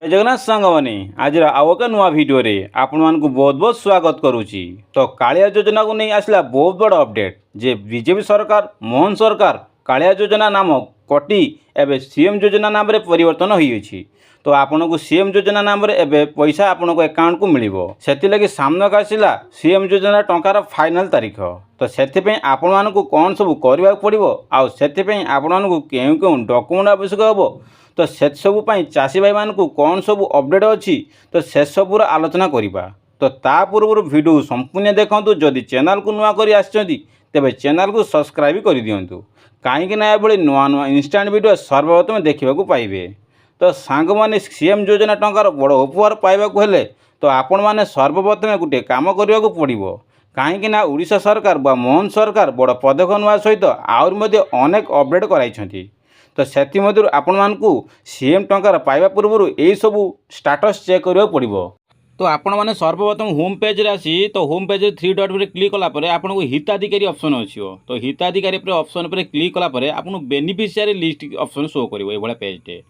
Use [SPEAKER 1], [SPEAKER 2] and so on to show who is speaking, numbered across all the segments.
[SPEAKER 1] जय जगन्नाथ सांग मैंने आज आउ एक नुआ भिडियो आपण मानक बहुत बहुत स्वागत करुच्ची। तो कालिया योजना को नहीं आसला बहुत बड़ अपडेट जे बीजेपी सरकार मोहन सरकार कालिया योजना नाम कटी एवं सीएम योजना नाम परिवर्तन होती। तो आपन को सीएम योजना नाम पैसा आपण को अकाउंट को मिल से सामना आसला सीएम योजना टंकार फाइनाल तारीख। तो से आपण मानक कौन सब करने पड़ो आउ आपण मानक क्यों क्यों डॉक्यूमेंट आवश्यक हम तो से सबूपाई चाषी भाई मानक कौन सब अपडेट अच्छी तो से सबूर आलोचना करवा। तो ता पूर्व वीडियो संपूर्ण देखूँ जदि चैनल को नुआ कर तेज चैनल को सब्सक्राइब कर दिंतु कहीं ये नुआ नुआ इंस्टाट वीडियो सर्वप्रथम देखा पाइबे। तो सांग मैंने सीएम योजना टंकार बड़ उपहार पाइबा हेले तो आपण मैंने सर्वप्रथम गोटे कम करने को पड़ो कहीं ओडिशा सरकार बा मोहन सरकार बड़ पदक नुआ सहित आहरी अनेक अपडेट कराई। तो से आपण मानकू सीएम टंकार पाइबा पूर्व यही सब स्टाटस चेक करने पड़ो। तो आपण मैंने सर्वप्रथम होम पेज रे आसी तो होम पेज 3 डॉट पर क्लिक कलापर आपन को हिताधिकारी ऑप्शन अच्छी। तो हिताधिकारी पर ऑप्शन पर क्लिक कलापर आपन बेनिफिशियरी लिस्ट ऑप्शन शो करिवो एभला पेजटे।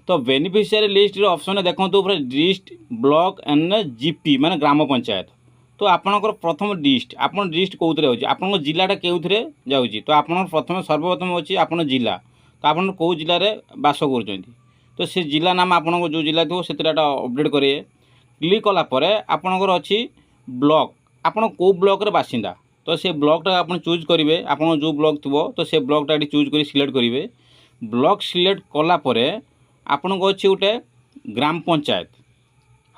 [SPEAKER 1] तो बेनिफिशियरी लिस्ट ऑप्शन देखो डिस्ट्रिक्ट ब्लॉक एंड जीपी माने ग्राम पंचायत। तो आपणकर प्रथम डिस्ट आपन डिस्ट कौन हो आपन जिलाटा केउथरे जाउची। तो आपन प्रथम सर्वप्रथम अच्छी आपन जिला तो आपन कौ जिले में बास कर तो से जिला नाम आपन जो जिला थो से अपडेट करेंगे। क्लिक कलापर आपणकर अच्छी ब्लॉक आपन कौ ब्लॉक रे बासिंदा तो से ब्लॉकटा आप चूज करेंगे आपन जो ब्लॉक थो तो से ब्लॉकटा चूज कर सिलेक्ट करेंगे। ब्लॉक सिलेक्ट कलापर आपन को अच्छी गोटे ग्राम पंचायत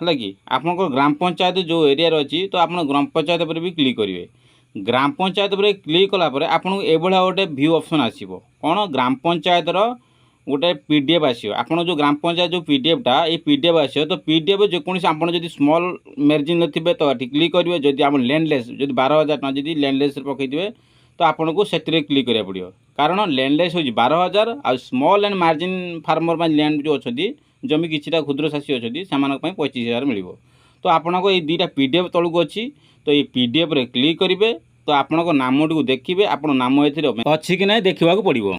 [SPEAKER 1] है कि आपन ग्राम पंचायत जो एरिया अच्छी तो आप ग्राम पंचायत पर भी क्लिक करेंगे। ग्राम पंचायत पर क्लिक कलापर आपन ये गोटे व्यू ऑप्शन आसो कौन ग्राम पंचायत गोटे पीडीएफ आसो आपन जो ग्राम पंचायत जो पीडीएफटा ये पीडीएफ आसो। तो पीडीएफ जेकोसी आपन जब स्मॉल मार्जिन थे तो क्लिक करेंगे जदि आप लैंडलेस जो 12,000 टका जब लैंडलेस पकईदे तो आपन को से क्लिक करा पड़ो कारण लैंडलेस हो 12,000 आ small and marginal farmer land जो अच्छा जमी किसी क्षुद्र चाषी अच्छा से 25,000 मिल। तो आपन को ये 2टा पीडीएफ तलू अच्छी तो ये पीडीएफ रे क्लिक करेंगे। तो आपण नाम टी देखिए आप नाम अच्छी कि ना देखा पड़ो।